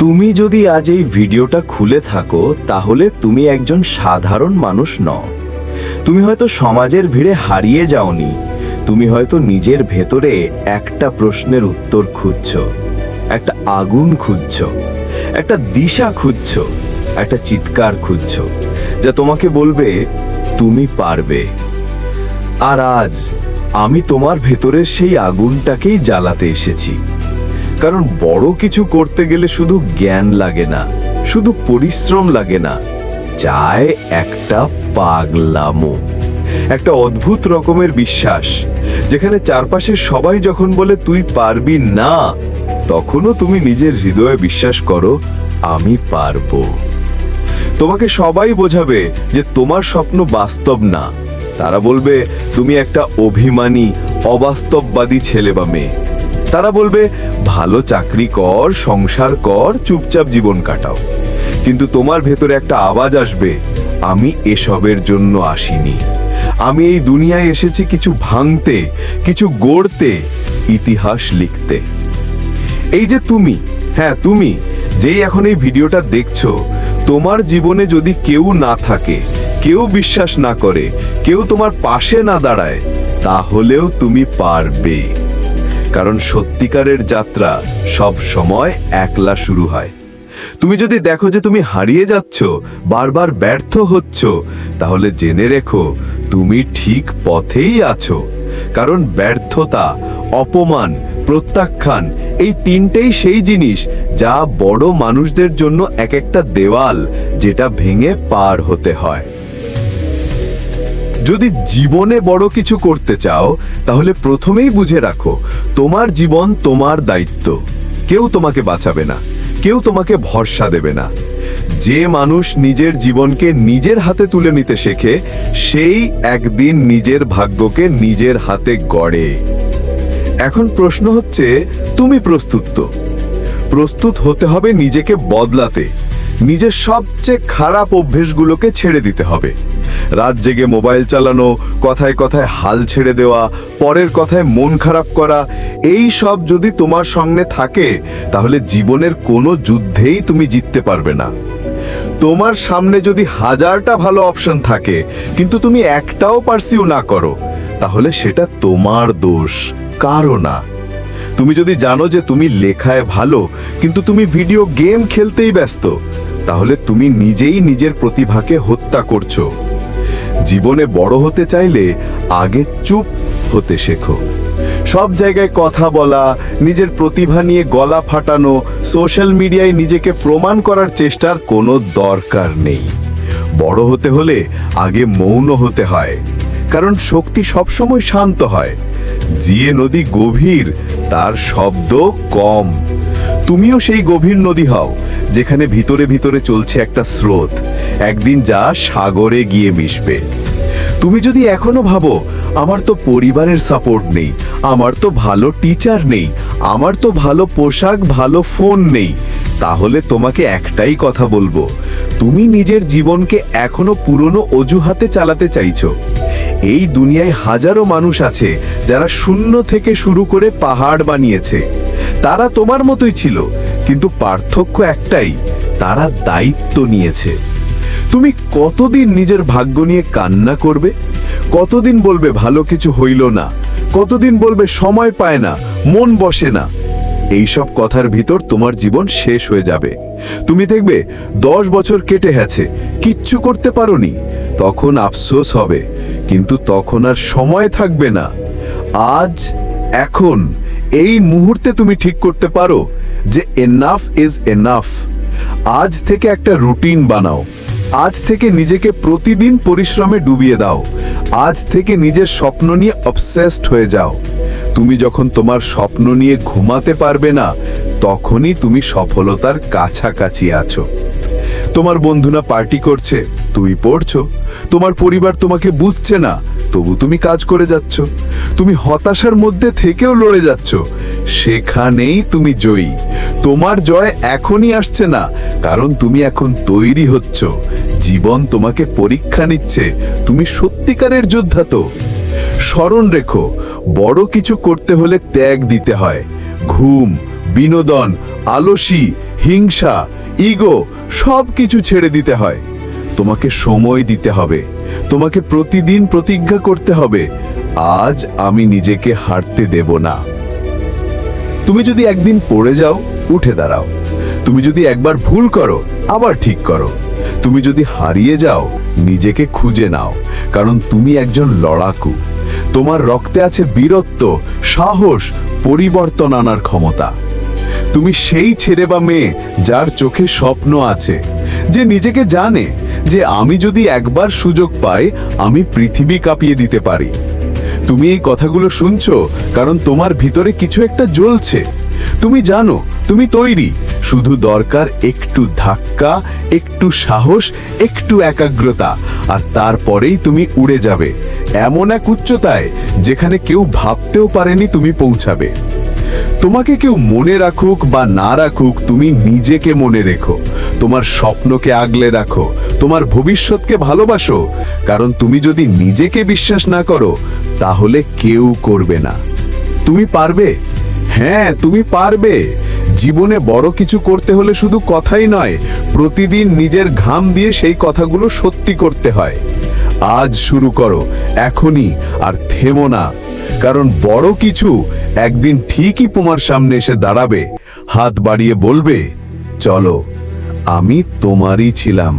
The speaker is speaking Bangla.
তুমি যদি আজ এই ভিডিওটা খুলে থাকো তাহলে তুমি একজন সাধারণ মানুষ নও। তুমি হয়তো সমাজের ভিড়ে হারিয়ে যাওনি, তুমি হয়তো নিজের ভেতরে একটা প্রশ্নের উত্তর খুঁজছো, একটা আগুন খুঁজছো, একটা দিশা খুঁজছো, একটা চিৎকার খুঁজছো যা তোমাকে বলবে তুমি পারবে। আর আজ আমি তোমার ভেতরের সেই আগুনটাকেই জ্বালাতে এসেছি। কারণ বড় কিছু করতে গেলে শুধু জ্ঞান লাগে না, শুধু পরিশ্রম লাগে না, চায় একটা পাগলামো, একটা অদ্ভুত রকমের বিশ্বাস, যেখানে চারপাশে সবাই যখন বলে তুই পারবি না, তখনও তুমি নিজের হৃদয়ে বিশ্বাস করো আমি পারবো। তোমাকে সবাই বোঝাবে যে তোমার স্বপ্ন বাস্তব না, তারা বলবে তুমি একটা অভিমানী, অবাস্তববাদী ছেলে বা মেয়ে। তারা বলবে ভালো চাকরি কর, সংসার কর, চুপচাপ জীবন কাটাও। কিন্তু তোমার ভেতরে একটা আওয়াজ আসবে, আমি এসবের জন্য আসিনি, আমি এই দুনিয়ায় এসেছি কিছু ভাঙতে, কিছু গড়তে, ইতিহাস লিখতে। এই যে তুমি, হ্যাঁ তুমি, যেই এখন এই ভিডিওটা দেখছো, তোমার জীবনে যদি কেউ না থাকে, কেউ বিশ্বাস না করে, কেউ তোমার পাশে না দাঁড়ায়, তাহলেও তুমি পারবে। কারণ সত্যিকারের যাত্রা সব সময় একলা শুরু হয়। তুমি যদি দেখো যে তুমি হারিয়ে যাচ্ছ, বারবার ব্যর্থ হচ্ছ, তাহলে জেনে রেখো তুমি ঠিক পথেই আছো। কারণ ব্যর্থতা, অপমান, প্রত্যাখ্যান এই তিনটেই সেই জিনিস যা বড় মানুষদের জন্য এক একটা দেওয়াল, যেটা ভেঙে পার হতে হয়। যদি জীবনে বড় কিছু করতে চাও, তাহলে প্রথমেই বুঝে রাখো তোমার জীবন তোমার দায়িত্ব। কেউ তোমাকে বাঁচাবে না, কেউ তোমাকে ভরসা দেবে না। যে মানুষ নিজের জীবনকে নিজের হাতে তুলে নিতে শেখে, সেই একদিন নিজের ভাগ্যকে নিজের হাতে গড়ে। এখন প্রশ্ন হচ্ছে, তুমি প্রস্তুত তো? প্রস্তুত হতে হবে নিজেকে বদলাতে, নিজের সবচেয়ে খারাপ অভ্যেসগুলোকে ছেড়ে দিতে হবে। রাত জেগে মোবাইল চালানো, কথায় কথায় হাল ছেড়ে দেওয়া, পরের কথায় মন খারাপ করা, এই সব যদি তোমার সামনে থাকে, তাহলে জীবনের কোনো যুদ্ধেই তুমি জিততে পারবে না। তোমার সামনে যদি হাজারটা ভালো অপশন থাকে, কিন্তু তুমি একটাও পারসিউ না করো, তাহলে সেটা তোমার দোষ, কারো না। তুমি যদি জানো যে তুমি লেখায় ভালো, কিন্তু তুমি ভিডিও গেম খেলতেই ব্যস্ত, তাহলে তুমি নিজেই নিজের প্রতিভাকে হত্যা করছো। জীবনে বড় হতে চাইলে আগে চুপ হতে শেখো। সব জায়গায় কথা বলা, নিজের প্রতিভা নিয়ে গলা ফাটানো, সোশ্যাল মিডিয়ায় নিজেকে প্রমাণ করার চেষ্টার কোনো দরকার নেই। বড় হতে হলে আগে মৌন হতে হয়, কারণ শক্তি সবসময় শান্ত হয়। যে নদী গভীর, তার শব্দ কম। তুমিও সেই গভীর নদী হও, যেখানে ভিতরে ভিতরে চলছে একটা স্রোত, একদিন যা সাগরে গিয়ে মিশবে। তুমি যদি এখনো ভাবো আমার তো পরিবারের সাপোর্ট নেই, আমার তো ভালো টিচার নেই, আমার তো ভালো পোশাক, ভালো ফোন নেই, তাহলে তোমাকে একটাই কথা বলবো, তুমি নিজের জীবনকে এখনো পুরনো অজুহাতে চালাতে চাইছো। এই দুনিয়ায় হাজারো মানুষ আছে যারা শূন্য থেকে শুরু করে পাহাড় বানিয়েছে। তারা তোমার মতোই ছিল, কিন্তু পার্থক্য একটাই, তারা দায়িত্ব নিয়েছে। তুমি কতদিন নিজের ভাগ্য নিয়ে কান্না করবে? কতদিন বলবে ভালো কিছু হইল না? কতদিন বলবে সময় পায় না, মন বসে না? এইসব কথার ভিতর তোমার জীবন শেষ হয়ে যাবে। তুমি দেখবে 10 বছর কেটে গেছে, কিচ্ছু করতে পারোনি, তখন আফসোস হবে, কিন্তু তখন আর সময় থাকবে না। আজ, এখন, এই মুহূর্তে তুমি ঠিক করতে পারো যে এনাফ ইজ এনাফ। আজ থেকে একটা রুটিন বানাও, আজ থেকে নিজেকে প্রতিদিন পরিশ্রমে ডুবিয়ে দাও, আজ থেকে নিজের স্বপ্ন নিয়ে অবসেসড হয়ে যাও। তুমি যখন তোমার স্বপ্ন নিয়ে ঘুমাতে পারবে না, তখনই তুমি সফলতার কাছাকাছি আছো। তোমার বন্ধুরা পার্টি করছে, তুমি পড়ছো। তোমার পরিবার তোমাকে বুঝছে না, তবু তুমি কাজ করে যাচ্ছ। তুমি হতাশার মধ্যে থেকেও লড়ে যাচ্ছ, সেখানেই তুমি জয়ী। তোমার জয় এখনই আসছে না, কারণ তুমি এখন তৈরি হচ্ছ। জীবন তোমাকে পরীক্ষা নিচ্ছে, তুমি সত্যিকারের যোদ্ধা তো। স্মরণ রেখো, বড় কিছু করতে হলে ত্যাগ দিতে হয়। ঘুম, বিনোদন, আলসী, হিংসা, ইগো সব কিছু ছেড়ে দিতে হয়। তোমাকে সময় দিতে হবে, তোমাকে প্রতিদিন প্রতিজ্ঞা করতে হবে, আজ আমি নিজেকে হারতে দেব না। তুমি যদি একদিন পড়ে যাও, উঠে দাঁড়াও। তুমি যদি একবার ভুল করো, আবার ঠিক করো। তুমি যদি হারিয়ে যাও, নিজেকে খুঁজে নাও, কারণ তুমি একজন লড়াকু। তোমার রক্তে আছে বীরত্ব, সাহস, পরিবর্তন আনার ক্ষমতা। তুমি সেই ছেলে বা মেয়ে যার চোখে স্বপ্ন আছে, যে নিজেকে জানে যে আমি যদি একবার সুযোগ পাই, আমি পৃথিবী কাঁপিয়ে দিতে পারি। তুমি এই কথাগুলো শুনছো কারণ তোমার ভিতরে কিছু একটা জ্বলছে। তুমি জানো তুমি তৈরি, শুধু দরকার একটু ধাক্কা, একটু সাহস, একটু একাগ্রতা, আর তারপরেই তুমি উড়ে যাবে এমন এক উচ্চতায় যেখানে কেউ ভাবতেও পারেনি তুমি পৌঁছাবে। তোমাকে কেউ মনে রাখুক বা না রাখুক, তুমি নিজেকে মনে রেখো, তোমার স্বপ্নকে আগলে রাখো, তোমার ভবিষ্যৎকে ভালোবাসো, কারণ তুমি যদি নিজেকে বিশ্বাস না করো, তাহলে কেউ করবে না। তুমি পারবে, হ্যাঁ তুমি পারবে। জীবনে বড় কিছু করতে হলে শুধু কথাই নয়, প্রতিদিন নিজের ঘাম দিয়ে সেই কথাগুলো সত্যি করতে হয়। আজ শুরু করো, এখনই, আর থেমো না, কারণ বড় কিছু একদিন ঠিকই তোমার সামনে এসে দাঁড়াবে, হাত বাড়িয়ে বলবে, চলো, আমি তোমারই ছিলাম।